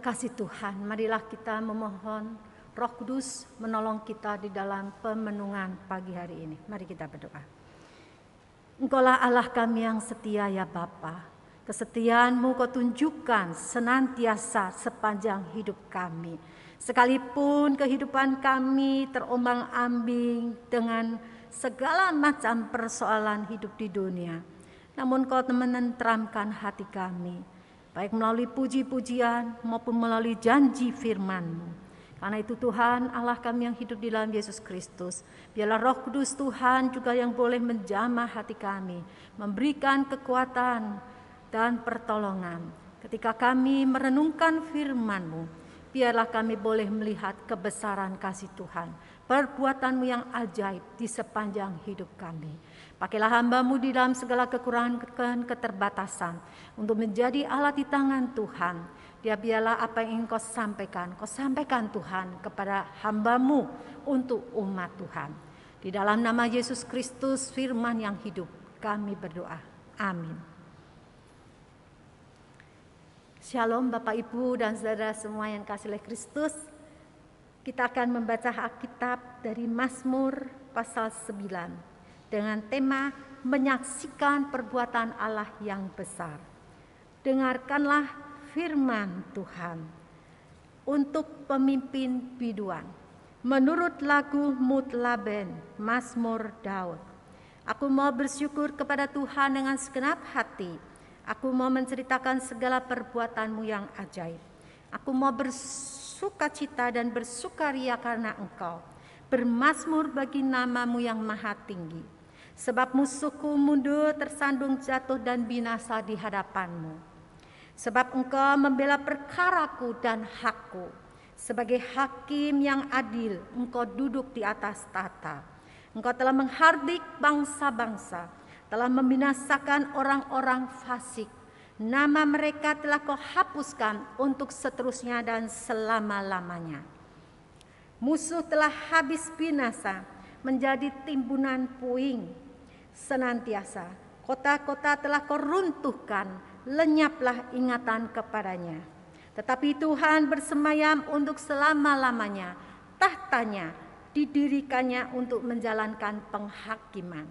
kasih Tuhan, marilah kita memohon Roh Kudus menolong kita di dalam pemenungan pagi hari ini. Mari kita berdoa. Engkaulah Allah kami yang setia ya Bapa. Kesetiaan-Mu Kau tunjukkan senantiasa sepanjang hidup kami. Sekalipun kehidupan kami terombang-ambing dengan segala macam persoalan hidup di dunia, namun Kau menenteramkan hati kami, baik melalui puji-pujian maupun melalui janji firman-Mu. Karena itu Tuhan Allah kami yang hidup di dalam Yesus Kristus, biarlah Roh Kudus Tuhan juga yang boleh menjamah hati kami, memberikan kekuatan dan pertolongan. Ketika kami merenungkan firman-Mu, biarlah kami boleh melihat kebesaran kasih Tuhan, perbuatan-Mu yang ajaib di sepanjang hidup kami. Pakailah hamba-Mu di dalam segala kekurangan dan keterbatasan untuk menjadi alat di tangan Tuhan. Dia biarlah apa yang Kau sampaikan Tuhan kepada hamba-Mu untuk umat Tuhan. Di dalam nama Yesus Kristus firman yang hidup kami berdoa. Amin. Shalom Bapak Ibu dan saudara semua yang kasih oleh Kristus. Kita akan membaca Alkitab dari Mazmur pasal 9 dengan tema menyaksikan perbuatan Allah yang besar. Dengarkanlah firman Tuhan untuk pemimpin biduan. Menurut lagu Mutlaben, Mazmur Daud. Aku mau bersyukur kepada Tuhan dengan segenap hati. Aku mau menceritakan segala perbuatan-Mu yang ajaib. Aku mau bersukacita dan bersukaria karena Engkau. Bermazmur bagi nama-Mu yang maha tinggi. Sebab musuhku mundur, tersandung jatuh dan binasa di hadapan-Mu. Sebab Engkau membela perkaraku dan hakku. Sebagai hakim yang adil, Engkau duduk di atas tahta. Engkau telah menghardik bangsa-bangsa, telah membinasakan orang-orang fasik. Nama mereka telah Kau hapuskan untuk seterusnya dan selama-lamanya. Musuh telah habis binasa, menjadi timbunan puing senantiasa. Kota-kota telah Kau runtuhkan, lenyaplah ingatan kepadanya. Tetapi Tuhan bersemayam untuk selama-lamanya. Tahtanya didirikannya untuk menjalankan penghakiman.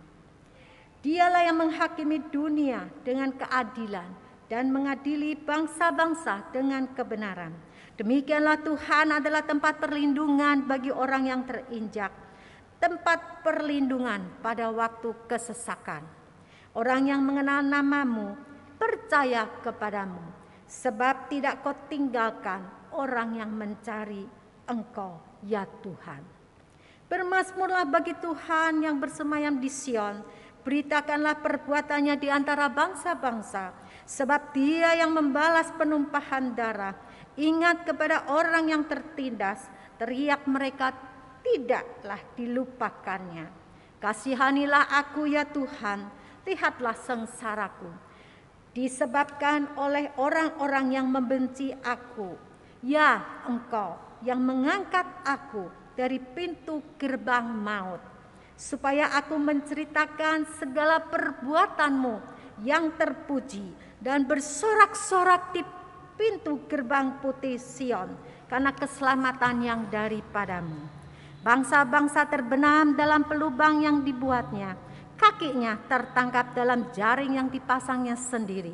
Dialah yang menghakimi dunia dengan keadilan dan mengadili bangsa-bangsa dengan kebenaran. Demikianlah Tuhan adalah tempat perlindungan bagi orang yang terinjak, tempat perlindungan pada waktu kesesakan. Orang yang mengenal nama-Mu percaya kepadamu, sebab tidak Kau tinggalkan orang yang mencari Engkau, ya Tuhan. Bermazmurlah bagi Tuhan yang bersemayam di Sion, beritakanlah perbuatannya di antara bangsa-bangsa, sebab Dia yang membalas penumpahan darah. Ingat kepada orang yang tertindas, teriak mereka tidaklah dilupakannya. Kasihanilah aku ya Tuhan, lihatlah sengsaraku. Disebabkan oleh orang-orang yang membenci aku. Ya Engkau yang mengangkat aku dari pintu gerbang maut, supaya aku menceritakan segala perbuatan-Mu yang terpuji dan bersorak-sorak di pintu gerbang putih Sion karena keselamatan yang daripada-Mu. Bangsa-bangsa terbenam dalam pelubang yang dibuatnya, kakinya tertangkap dalam jaring yang dipasangnya sendiri.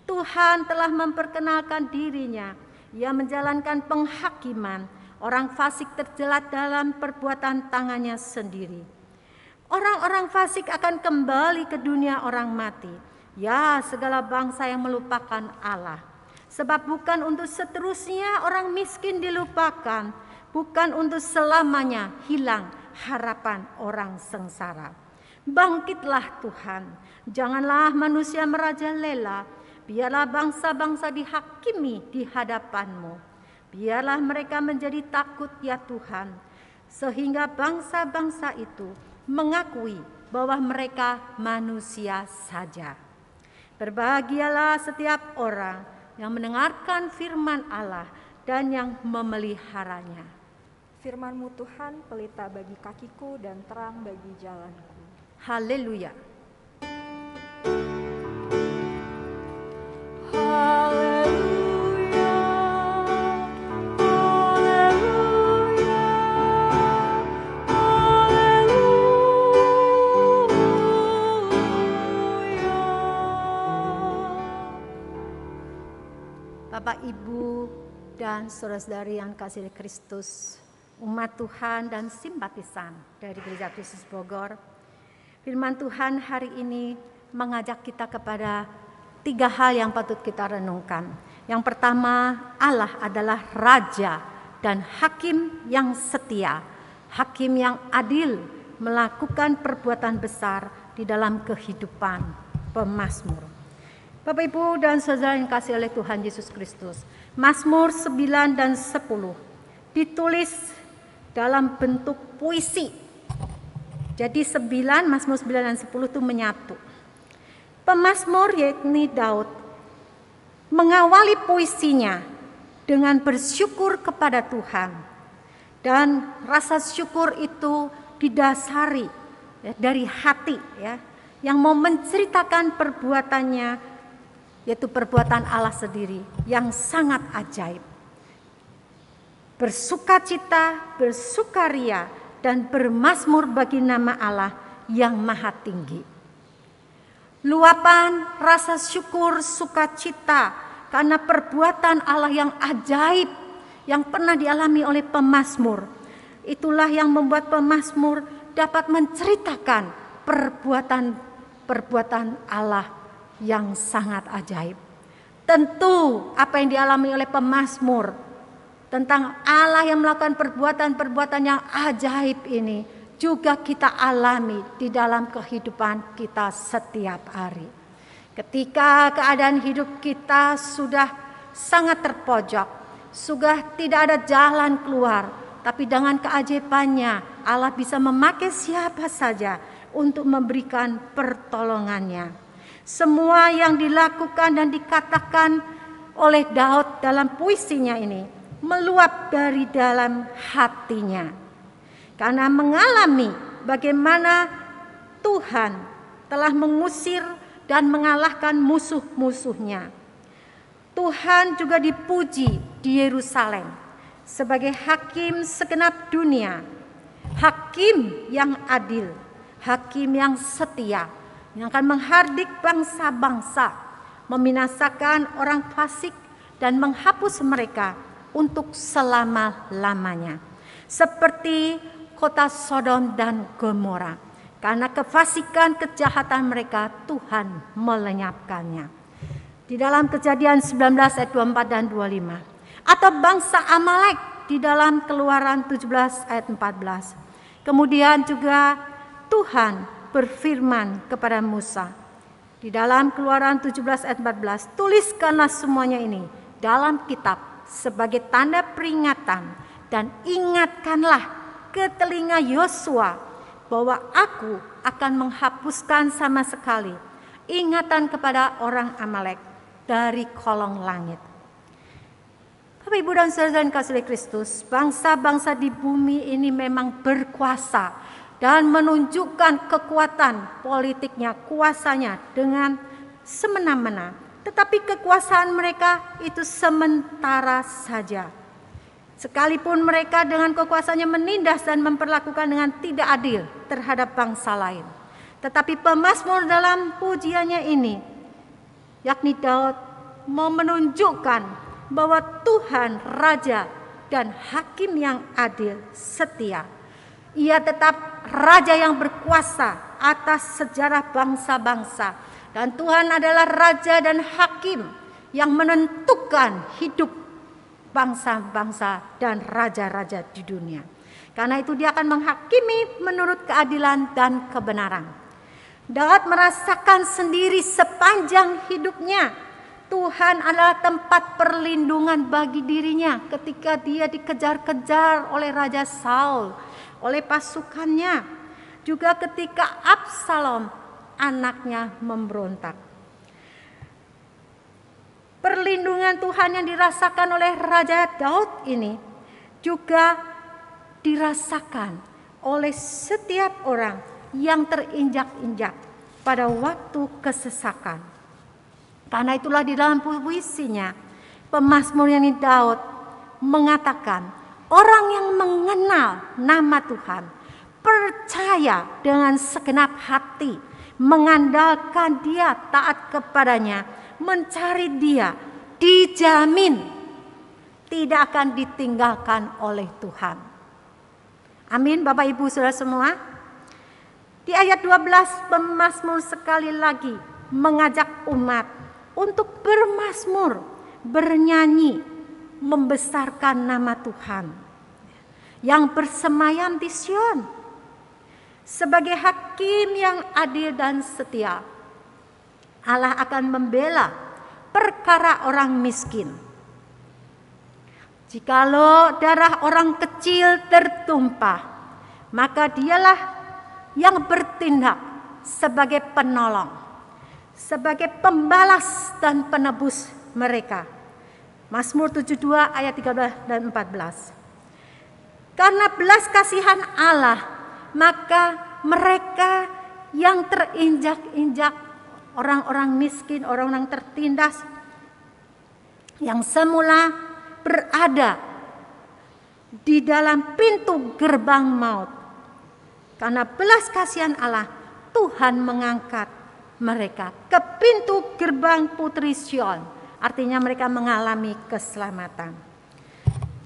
Tuhan telah memperkenalkan dirinya. Ia menjalankan penghakiman. Orang fasik terjelat dalam perbuatan tangannya sendiri. Orang-orang fasik akan kembali ke dunia orang mati. Ya, segala bangsa yang melupakan Allah. Sebab bukan untuk seterusnya orang miskin dilupakan. Bukan untuk selamanya hilang harapan orang sengsara. Bangkitlah Tuhan, janganlah manusia merajalela. Biarlah bangsa-bangsa dihakimi di hadapan-Mu. Biarlah mereka menjadi takut ya Tuhan, sehingga bangsa-bangsa itu mengakui bahwa mereka manusia saja. Berbahagialah setiap orang yang mendengarkan firman Allah dan yang memeliharanya. Firman-Mu Tuhan pelita bagi kakiku dan terang bagi jalanku. Haleluya. Haleluya. dan saudara-saudari yang kasih Kristus, umat Tuhan dan simpatisan dari Gereja Kristus Bogor. Firman Tuhan hari ini mengajak kita kepada 3 hal yang patut kita renungkan. Yang pertama, Allah adalah Raja dan Hakim yang setia, Hakim yang adil, melakukan perbuatan besar di dalam kehidupan pemazmur. Bapak Ibu dan saudara yang kasih oleh Tuhan Yesus Kristus, Mazmur 9 dan 10 ditulis dalam bentuk puisi. Jadi Mazmur 9 dan 10 itu menyatu. Pemazmur yakni Daud mengawali puisinya dengan bersyukur kepada Tuhan. Dan rasa syukur itu didasari dari hati yang mau menceritakan perbuatannya, yaitu perbuatan Allah sendiri yang sangat ajaib. Bersukacita, bersukaria, dan bermazmur bagi nama Allah yang maha tinggi. Luapan rasa syukur, sukacita karena perbuatan Allah yang ajaib yang pernah dialami oleh pemazmur. Itulah yang membuat pemazmur dapat menceritakan perbuatan Allah yang sangat ajaib. Tentu apa yang dialami oleh pemazmur tentang Allah yang melakukan perbuatan-perbuatan yang ajaib ini juga kita alami di dalam kehidupan kita setiap hari. Ketika keadaan hidup kita sudah sangat terpojok, sudah tidak ada jalan keluar, tapi dengan keajaibannya Allah bisa memakai siapa saja untuk memberikan pertolongannya. Semua yang dilakukan dan dikatakan oleh Daud dalam puisinya ini meluap dari dalam hatinya. Karena mengalami bagaimana Tuhan telah mengusir dan mengalahkan musuh-musuhnya. Tuhan juga dipuji di Yerusalem sebagai hakim segenap dunia. Hakim yang adil, hakim yang setia, yang akan menghardik bangsa-bangsa, membinasakan orang fasik dan menghapus mereka untuk selama-lamanya. Seperti kota Sodom dan Gomora, karena kefasikan kejahatan mereka Tuhan melenyapkannya. Di dalam Kejadian 19 ayat 24 dan 25. Atau bangsa Amalek di dalam Keluaran 17 ayat 14. Kemudian juga Tuhan berfirman kepada Musa di dalam Keluaran 17 ayat 14, tuliskanlah semuanya ini dalam kitab sebagai tanda peringatan dan ingatkanlah ke telinga Yosua bahwa aku akan menghapuskan sama sekali ingatan kepada orang Amalek dari kolong langit. Bapak Ibu dan saudara yang kasih Kristus, bangsa-bangsa di bumi ini memang berkuasa dan menunjukkan kekuatan politiknya, kuasanya dengan semena-mena. Tetapi kekuasaan mereka itu sementara saja. Sekalipun mereka dengan kekuasaannya menindas dan memperlakukan dengan tidak adil terhadap bangsa lain. Tetapi pemazmur dalam pujiannya ini, yakni Daud, mau menunjukkan bahwa Tuhan Raja dan Hakim yang adil, setia. Ia tetap Raja yang berkuasa atas sejarah bangsa-bangsa. Dan Tuhan adalah Raja dan Hakim yang menentukan hidup bangsa-bangsa dan raja-raja di dunia. Karena itu dia akan menghakimi menurut keadilan dan kebenaran. Daud merasakan sendiri sepanjang hidupnya Tuhan adalah tempat perlindungan bagi dirinya ketika dia dikejar-kejar oleh Raja Saul, oleh pasukannya, juga ketika Absalom anaknya memberontak. Perlindungan Tuhan yang dirasakan oleh Raja Daud ini juga dirasakan oleh setiap orang yang terinjak-injak pada waktu kesesakan. Karena itulah di dalam puisinya pemazmur yakni Daud mengatakan, orang yang mengenal nama Tuhan, percaya dengan segenap hati, mengandalkan Dia, taat kepadanya, mencari Dia, dijamin tidak akan ditinggalkan oleh Tuhan. Amin, Bapak Ibu Saudara semua. Di ayat 12 pemazmur sekali lagi mengajak umat untuk bermazmur, bernyanyi, membesarkan nama Tuhan yang bersemayam di Sion sebagai hakim yang adil dan setia. Allah akan membela perkara orang miskin. Jikalau darah orang kecil tertumpah, maka dialah yang bertindak sebagai penolong, sebagai pembalas dan penebus mereka. Mazmur 72 ayat 13 dan 14. Karena belas kasihan Allah, maka mereka yang terinjak-injak, orang-orang miskin, orang-orang tertindas, yang semula berada di dalam pintu gerbang maut, karena belas kasihan Allah, Tuhan mengangkat mereka ke pintu gerbang Putri Sion. Artinya mereka mengalami keselamatan.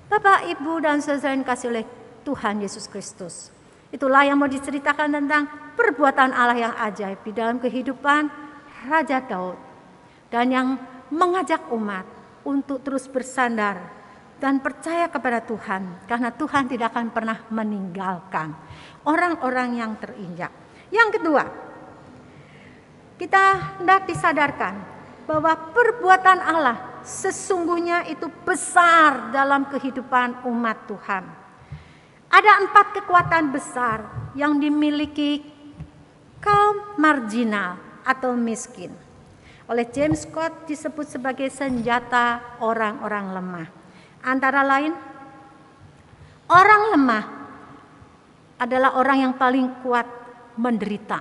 Bapak, Ibu, dan saudara yang kasih oleh Tuhan Yesus Kristus, itulah yang mau diceritakan tentang perbuatan Allah yang ajaib di dalam kehidupan Raja Daud, dan yang mengajak umat untuk terus bersandar dan percaya kepada Tuhan, karena Tuhan tidak akan pernah meninggalkan orang-orang yang terinjak. Yang kedua, kita hendak disadarkan bahwa perbuatan Allah sesungguhnya itu besar dalam kehidupan umat Tuhan. Ada 4 kekuatan besar yang dimiliki kaum marginal atau miskin. Oleh James Scott disebut sebagai senjata orang-orang lemah. Antara lain, orang lemah adalah orang yang paling kuat menderita.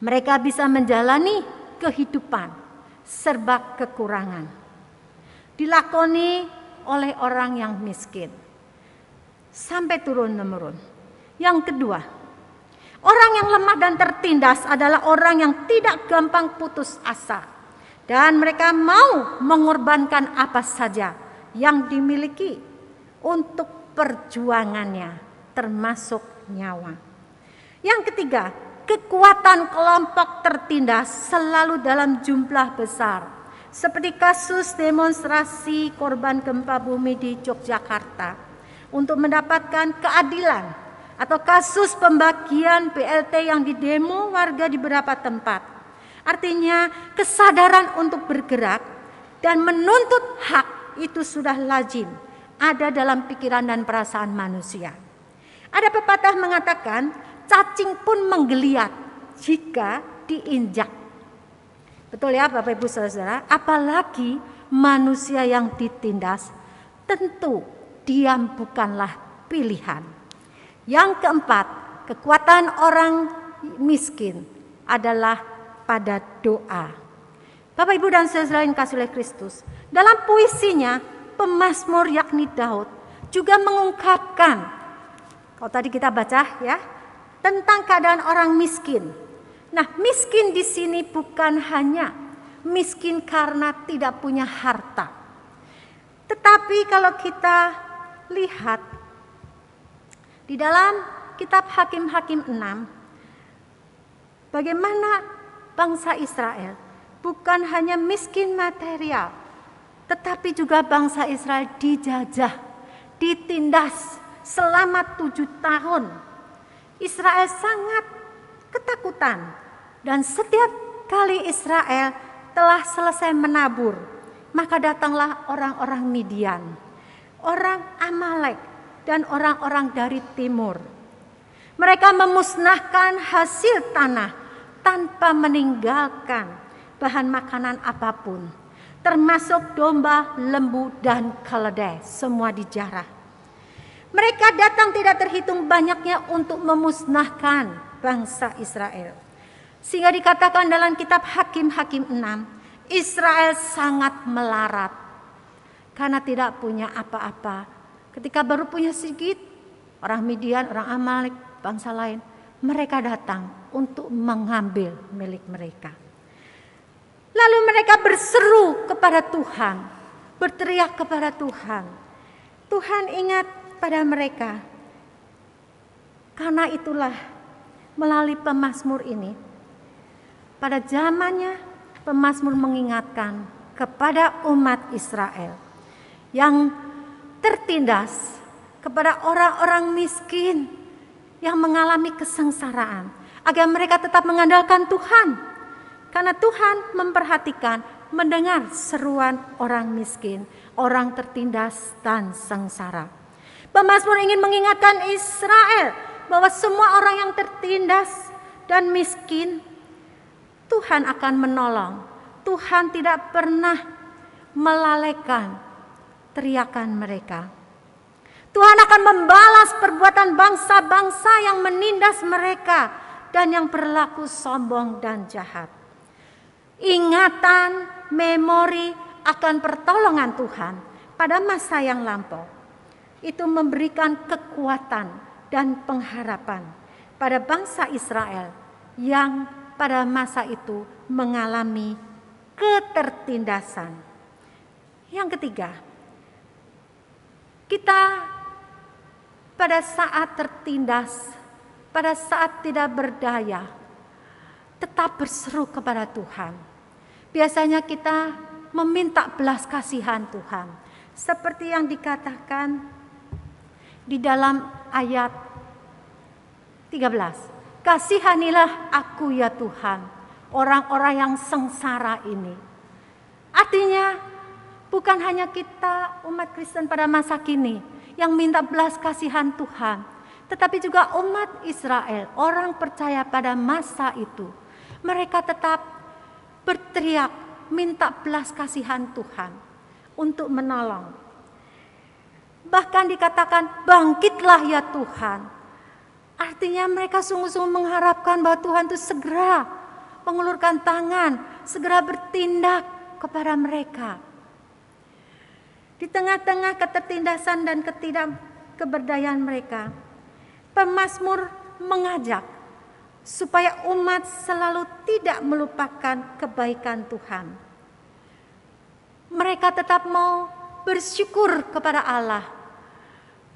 Mereka bisa menjalani kehidupan serba kekurangan, dilakoni oleh orang yang miskin sampai turun-temurun. Yang kedua, orang yang lemah dan tertindas adalah orang yang tidak gampang putus asa, dan mereka mau mengorbankan apa saja yang dimiliki untuk perjuangannya, termasuk nyawa. Yang ketiga, kekuatan kelompok tertindas selalu dalam jumlah besar, seperti kasus demonstrasi korban gempa bumi di Yogyakarta untuk mendapatkan keadilan, atau kasus pembagian BLT yang didemo warga di beberapa tempat. Artinya kesadaran untuk bergerak dan menuntut hak itu sudah lazim ada dalam pikiran dan perasaan manusia. Ada pepatah mengatakan, cacing pun menggeliat jika diinjak. Betul ya Bapak Ibu Saudara, apalagi manusia yang ditindas, tentu diam bukanlah pilihan. Yang keempat, kekuatan orang miskin adalah pada doa. Bapak Ibu dan saudara yang kasih oleh Kristus, dalam puisinya pemazmur yakni Daud juga mengungkapkan, kalau tadi kita baca ya, tentang keadaan orang miskin. Nah, miskin di sini bukan hanya miskin karena tidak punya harta. Tetapi kalau kita lihat di dalam kitab Hakim-Hakim 6, bagaimana bangsa Israel bukan hanya miskin material, tetapi juga bangsa Israel dijajah, ditindas selama 7 tahun. Israel sangat ketakutan, dan setiap kali Israel telah selesai menabur, maka datanglah orang-orang Midian, orang Amalek, dan orang-orang dari timur. Mereka memusnahkan hasil tanah tanpa meninggalkan bahan makanan apapun, termasuk domba, lembu, dan keledai, semua dijarah. Mereka datang tidak terhitung banyaknya untuk memusnahkan bangsa Israel. Sehingga dikatakan dalam kitab Hakim-Hakim 6, Israel sangat melarat karena tidak punya apa-apa. Ketika baru punya sedikit, orang Midian, orang Amalek, bangsa lain, mereka datang untuk mengambil milik mereka. Lalu mereka berseru kepada Tuhan berteriak kepada Tuhan. Tuhan ingat pada mereka. Karena itulah melalui pemazmur ini, pada zamannya pemazmur mengingatkan kepada umat Israel yang tertindas, kepada orang-orang miskin yang mengalami kesengsaraan, agar mereka tetap mengandalkan Tuhan. Karena Tuhan memperhatikan, mendengar seruan orang miskin, orang tertindas dan sengsara. Pemazmur ingin mengingatkan Israel bahwa semua orang yang tertindas dan miskin, Tuhan akan menolong. Tuhan tidak pernah melalaikan teriakan mereka. Tuhan akan membalas perbuatan bangsa-bangsa yang menindas mereka dan yang berlaku sombong dan jahat. Ingatan, memori akan pertolongan Tuhan pada masa yang lampau itu memberikan kekuatan dan pengharapan pada bangsa Israel yang pada masa itu mengalami ketertindasan. Yang ketiga, kita pada saat tertindas, pada saat tidak berdaya, tetap berseru kepada Tuhan. Biasanya kita meminta belas kasihan Tuhan, seperti yang dikatakan di dalam ayat 13. Kasihanilah aku ya Tuhan, orang-orang yang sengsara ini. Artinya bukan hanya kita umat Kristen pada masa kini yang minta belas kasihan Tuhan, tetapi juga umat Israel, orang percaya pada masa itu. Mereka tetap berteriak minta belas kasihan Tuhan untuk menolong. Bahkan dikatakan bangkitlah ya Tuhan. Artinya mereka sungguh-sungguh mengharapkan bahwa Tuhan itu segera mengulurkan tangan, segera bertindak kepada mereka. Di tengah-tengah ketertindasan dan ketidakberdayaan mereka, pemazmur mengajak supaya umat selalu tidak melupakan kebaikan Tuhan. Mereka tetap mau bersyukur kepada Allah,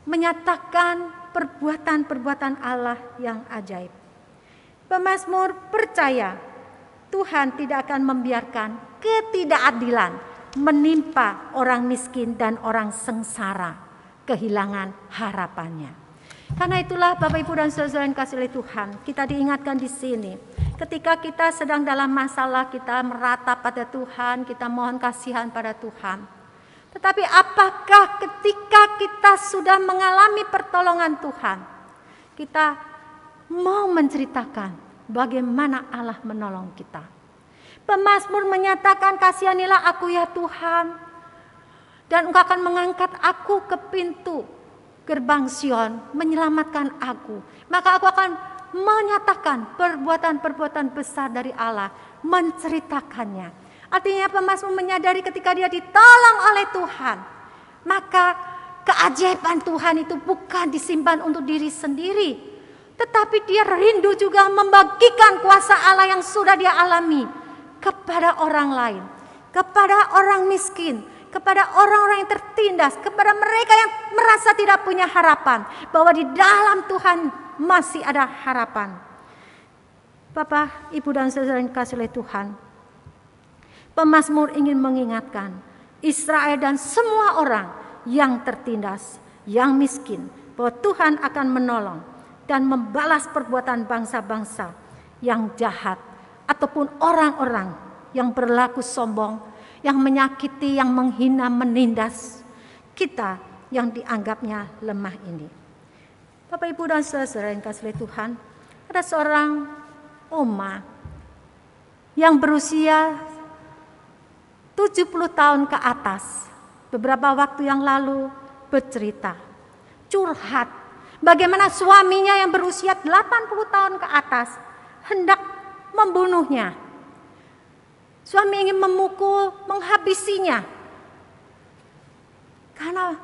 menyatakan perbuatan-perbuatan Allah yang ajaib. Pemazmur percaya Tuhan tidak akan membiarkan ketidakadilan menimpa orang miskin dan orang sengsara kehilangan harapannya. Karena itulah Bapak Ibu dan Saudara yang kasih oleh Tuhan, kita diingatkan di sini. Ketika kita sedang dalam masalah, kita meratap pada Tuhan, kita mohon kasihan pada Tuhan. Tetapi apakah ketika kita sudah mengalami pertolongan Tuhan, kita mau menceritakan bagaimana Allah menolong kita? Pemazmur menyatakan, kasihanilah aku ya Tuhan, dan Engkau akan mengangkat aku ke pintu gerbang Sion, menyelamatkan aku. Maka aku akan menyatakan perbuatan-perbuatan besar dari Allah, menceritakannya. Artinya pemazmur menyadari ketika dia ditolong oleh Tuhan, maka keajaiban Tuhan itu bukan disimpan untuk diri sendiri, tetapi dia rindu juga membagikan kuasa Allah yang sudah dia alami kepada orang lain, kepada orang miskin, kepada orang-orang yang tertindas, kepada mereka yang merasa tidak punya harapan, bahwa di dalam Tuhan masih ada harapan. Bapak, Ibu dan Saudara yang dikasihi oleh Tuhan, pemazmur ingin mengingatkan Israel dan semua orang yang tertindas, yang miskin, bahwa Tuhan akan menolong dan membalas perbuatan bangsa-bangsa yang jahat ataupun orang-orang yang berlaku sombong, yang menyakiti, yang menghina, menindas kita yang dianggapnya lemah ini. Bapak, Ibu dan Saudara yang dikasihi oleh Tuhan, ada seorang oma yang berusia 70 tahun ke atas, beberapa waktu yang lalu bercerita, curhat, bagaimana suaminya yang berusia 80 tahun ke atas hendak membunuhnya. Suami ingin memukul, menghabisinya. Karena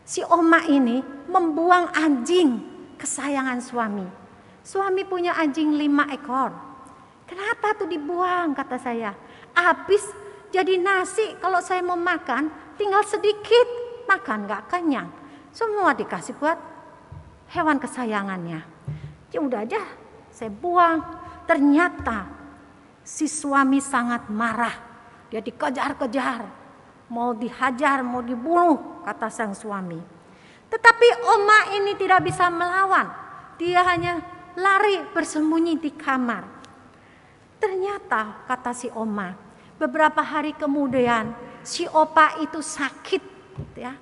si oma ini membuang anjing kesayangan suami. Suami punya anjing 5 ekor. Kenapa tuh dibuang, kata saya. Habis Jadi nasi kalau saya mau makan tinggal sedikit, makan gak kenyang. Semua dikasih buat hewan kesayangannya. Ya udah aja saya buang. Ternyata si suami sangat marah. Dia dikejar-kejar, mau dihajar, mau dibunuh, kata sang suami. Tetapi Oma ini tidak bisa melawan. Dia hanya lari bersembunyi di kamar. Ternyata kata si Oma, beberapa hari kemudian si Opa itu sakit, ya,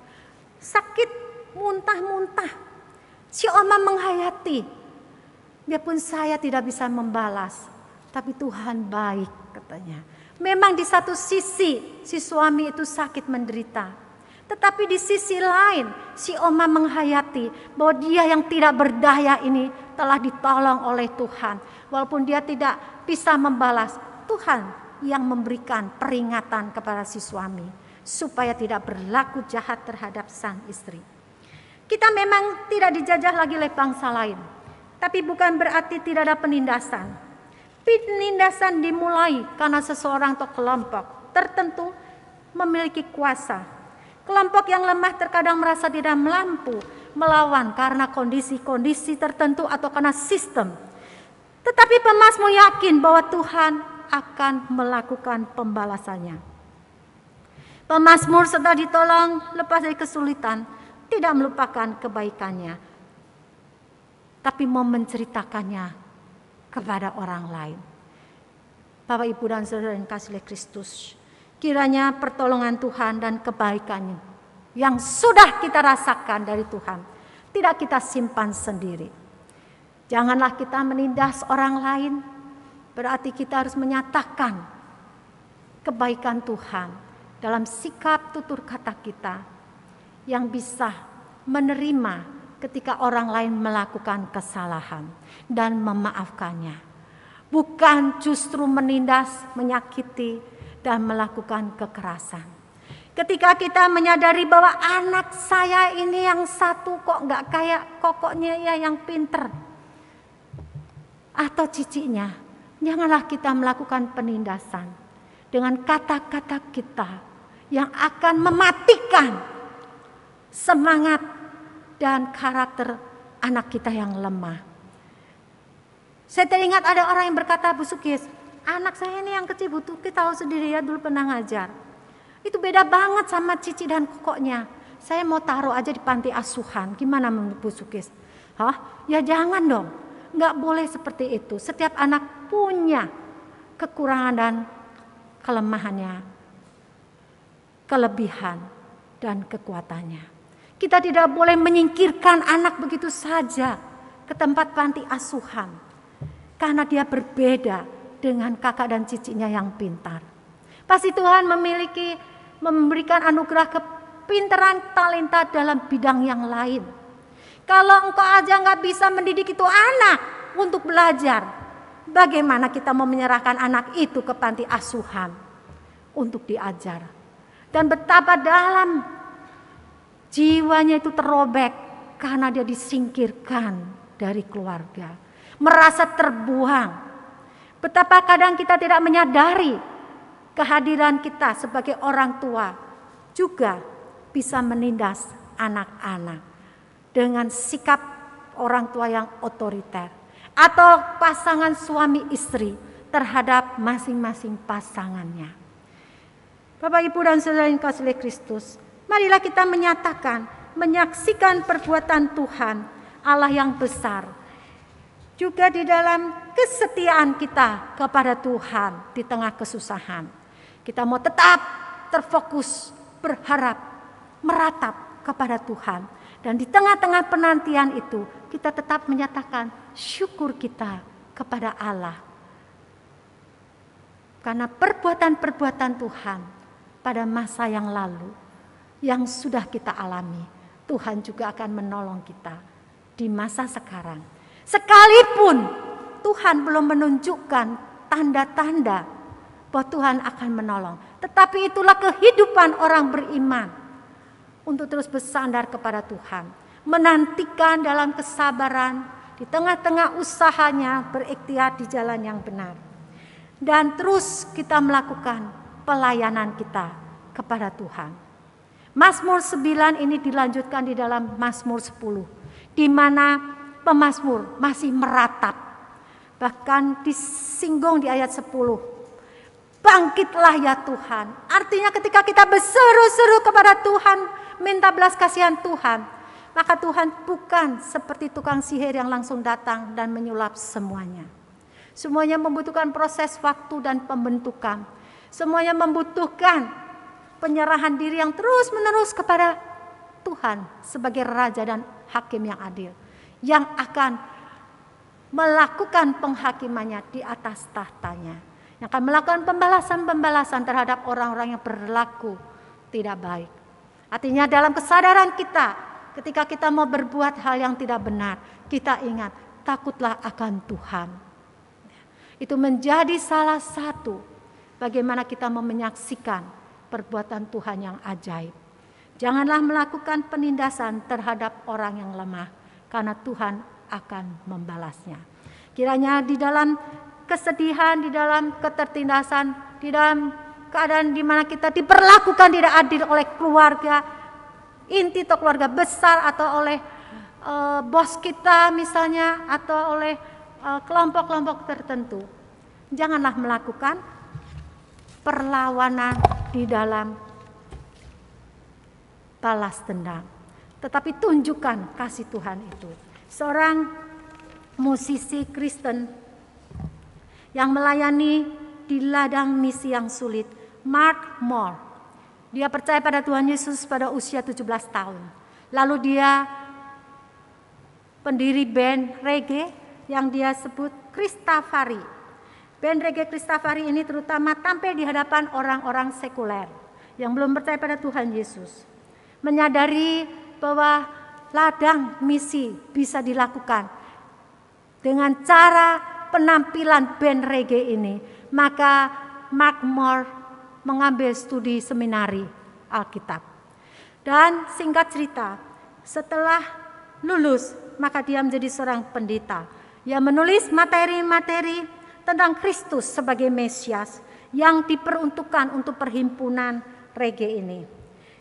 sakit muntah-muntah. Si Oma menghayati, biarpun saya tidak bisa membalas, tapi Tuhan baik katanya. Memang di satu sisi si suami itu sakit menderita, tetapi di sisi lain si Oma menghayati bahwa dia yang tidak berdaya ini telah ditolong oleh Tuhan. Walaupun dia tidak bisa membalas, Tuhan yang memberikan peringatan kepada si suami supaya tidak berlaku jahat terhadap sang istri. Kita memang tidak dijajah lagi oleh bangsa lain, tapi bukan berarti tidak ada penindasan. Penindasan dimulai karena seseorang atau kelompok tertentu memiliki kuasa. Kelompok yang lemah terkadang merasa tidak mampu melawan karena kondisi-kondisi tertentu atau karena sistem. Tetapi pemazmur yakin bahwa Tuhan akan melakukan pembalasannya. Pemazmur setelah ditolong lepas dari kesulitan tidak melupakan kebaikannya, tapi mau menceritakannya kepada orang lain. Bapak, Ibu, dan saudara yang kasih oleh Kristus, kiranya pertolongan Tuhan dan kebaikannya yang sudah kita rasakan dari Tuhan tidak kita simpan sendiri. Janganlah kita menindas orang lain, berarti kita harus menyatakan kebaikan Tuhan dalam sikap tutur kata kita yang bisa menerima ketika orang lain melakukan kesalahan dan memaafkannya. Bukan justru menindas, menyakiti, dan melakukan kekerasan. Ketika kita menyadari bahwa anak saya ini yang satu kok gak kayak kokoknya ya yang pinter, atau cicinya, janganlah kita melakukan penindasan dengan kata-kata kita yang akan mematikan semangat dan karakter anak kita yang lemah. Saya teringat ada orang yang berkata, Bu Sukis, anak saya ini yang kecil, butuh kita tahu sendiri ya, dulu pernah ngajar. Itu beda banget sama cici dan kokoknya. Saya mau taruh aja di panti asuhan. Gimana menurut Bu Sukis? Hah? Ya jangan dong. Nggak boleh seperti itu. Setiap anak punya kekurangan dan kelemahannya, kelebihan dan kekuatannya. Kita tidak boleh menyingkirkan anak begitu saja ke tempat panti asuhan, karena dia berbeda dengan kakak dan cicinya yang pintar. Pasti Tuhan memberikan anugerah kepintaran, talenta dalam bidang yang lain. Kalau engkau aja gak bisa mendidik itu anak untuk belajar, bagaimana kita mau menyerahkan anak itu ke panti asuhan untuk diajar? Dan betapa dalam jiwanya itu terobek karena dia disingkirkan dari keluarga, merasa terbuang. Betapa kadang kita tidak menyadari kehadiran kita sebagai orang tua juga bisa menindas anak-anak dengan sikap orang tua yang otoriter, atau pasangan suami istri terhadap masing-masing pasangannya. Bapak, Ibu, dan saudara yang kasih oleh Kristus, marilah kita menyatakan, menyaksikan perbuatan Tuhan Allah yang besar, juga di dalam kesetiaan kita kepada Tuhan di tengah kesusahan. Kita mau tetap terfokus, berharap, meratap kepada Tuhan. Dan di tengah-tengah penantian itu, kita tetap menyatakan syukur kita kepada Allah. Karena perbuatan-perbuatan Tuhan pada masa yang lalu, yang sudah kita alami, Tuhan juga akan menolong kita di masa sekarang. Sekalipun Tuhan belum menunjukkan tanda-tanda bahwa Tuhan akan menolong, tetapi itulah kehidupan orang beriman, untuk terus bersandar kepada Tuhan, menantikan dalam kesabaran di tengah-tengah usahanya berikhtiar di jalan yang benar, dan terus kita melakukan pelayanan kita kepada Tuhan. Mazmur 9 ini dilanjutkan di dalam Mazmur 10, di mana pemazmur masih meratap. Bahkan disinggung di ayat 10. Bangkitlah ya Tuhan. Artinya ketika kita berseru-seru kepada Tuhan, minta belas kasihan Tuhan, maka Tuhan bukan seperti tukang sihir yang langsung datang dan menyulap semuanya. Semuanya membutuhkan proses waktu dan pembentukan. Semuanya membutuhkan penyerahan diri yang terus-menerus kepada Tuhan sebagai Raja dan Hakim yang adil, yang akan melakukan penghakimannya di atas tahtanya, yang akan melakukan pembalasan-pembalasan terhadap orang-orang yang berlaku tidak baik. Artinya dalam kesadaran kita, ketika kita mau berbuat hal yang tidak benar, kita ingat, takutlah akan Tuhan. Itu menjadi salah satu bagaimana kita mau menyaksikan perbuatan Tuhan yang ajaib. Janganlah melakukan penindasan terhadap orang yang lemah, karena Tuhan akan membalasnya. Kiranya di dalam kesedihan, di dalam ketertindasan, di dalam keadaan di mana kita diperlakukan tidak adil oleh keluarga inti atau keluarga besar, atau oleh bos kita misalnya, atau oleh kelompok-kelompok tertentu, janganlah melakukan perlawanan di dalam balas dendam, tetapi tunjukkan kasih Tuhan itu. Seorang musisi Kristen yang melayani di ladang misi yang sulit, Mark Moore. Dia percaya pada Tuhan Yesus pada usia 17 tahun. Lalu dia pendiri band reggae yang dia sebut Kristafari. Band reggae Kristafari ini terutama tampil di hadapan orang-orang sekuler yang belum percaya pada Tuhan Yesus. Menyadari bahwa ladang misi bisa dilakukan dengan cara penampilan band reggae ini, maka Mark Moore mengambil studi seminari Alkitab. Dan singkat cerita, setelah lulus, maka dia menjadi seorang pendeta. Ia menulis materi-materi tentang Kristus sebagai Mesias yang diperuntukkan untuk perhimpunan reggae ini.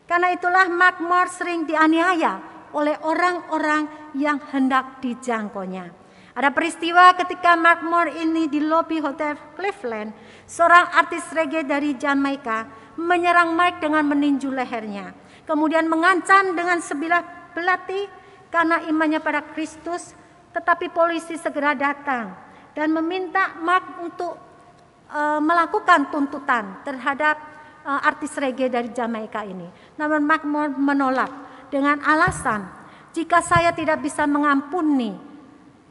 Karena itulah Mark Moore sering dianiaya oleh orang-orang yang hendak dijangkaunya. Ada peristiwa ketika Mark Moore ini di lobi Hotel Cleveland, seorang artis reggae dari Jamaika menyerang Mark dengan meninju lehernya. Kemudian mengancam dengan sebilah belati karena imannya pada Kristus, tetapi polisi segera datang dan meminta Mark untuk melakukan tuntutan terhadap artis reggae dari Jamaika ini. Namun Mark Moore menolak dengan alasan, jika saya tidak bisa mengampuni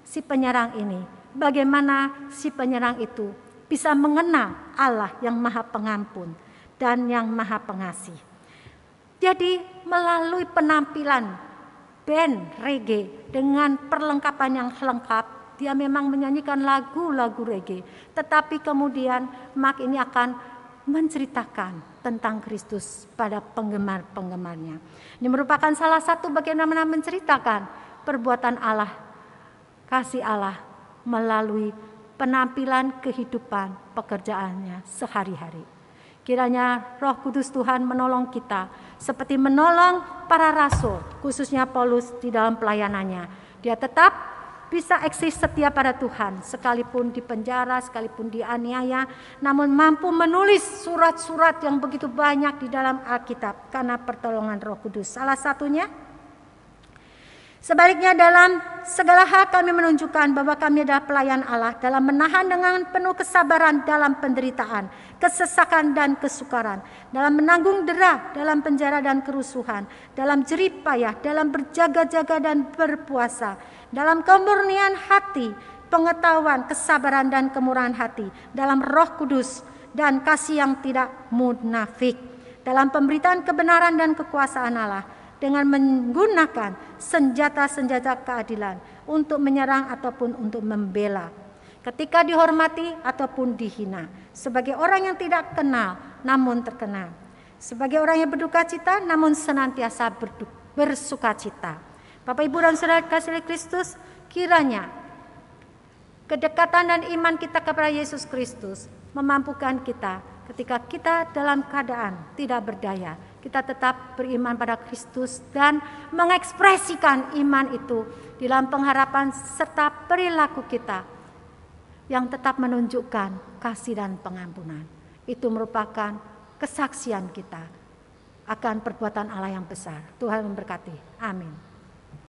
si penyerang ini, bagaimana si penyerang itu bisa mengenal Allah yang Maha Pengampun dan yang Maha Pengasih. Jadi melalui penampilan band reggae dengan perlengkapan yang lengkap, dia memang menyanyikan lagu-lagu reggae, tetapi kemudian Mark ini akan menceritakan tentang Kristus pada penggemar-penggemarnya. Ini merupakan salah satu bagaimana menceritakan perbuatan Allah, kasih Allah melalui penampilan kehidupan pekerjaannya sehari-hari. Kiranya Roh Kudus Tuhan menolong kita seperti menolong para rasul, khususnya Paulus di dalam pelayanannya. Dia tetap bisa eksis setia pada Tuhan, sekalipun dipenjara, sekalipun dianiaya, namun mampu menulis surat-surat yang begitu banyak di dalam Alkitab karena pertolongan Roh Kudus. Salah satunya, sebaliknya dalam segala hal kami menunjukkan bahwa kami adalah pelayan Allah dalam menahan dengan penuh kesabaran dalam penderitaan, kesesakan dan kesukaran, dalam menanggung dera, dalam penjara dan kerusuhan, dalam jerih payah, dalam berjaga-jaga dan berpuasa, dalam kemurnian hati, pengetahuan, kesabaran dan kemurahan hati, dalam Roh Kudus dan kasih yang tidak munafik, dalam pemberitaan kebenaran dan kekuasaan Allah, dengan menggunakan senjata-senjata keadilan untuk menyerang ataupun untuk membela, ketika dihormati ataupun dihina, sebagai orang yang tidak kenal namun terkenal, sebagai orang yang berduka cita namun senantiasa bersuka cita. Bapak, Ibu dan Saudara kasih Kristus, kiranya kedekatan dan iman kita kepada Yesus Kristus memampukan kita ketika kita dalam keadaan tidak berdaya, kita tetap beriman pada Kristus dan mengekspresikan iman itu dalam pengharapan serta perilaku kita yang tetap menunjukkan kasih dan pengampunan. Itu merupakan kesaksian kita akan perbuatan Allah yang besar. Tuhan memberkati. Amin.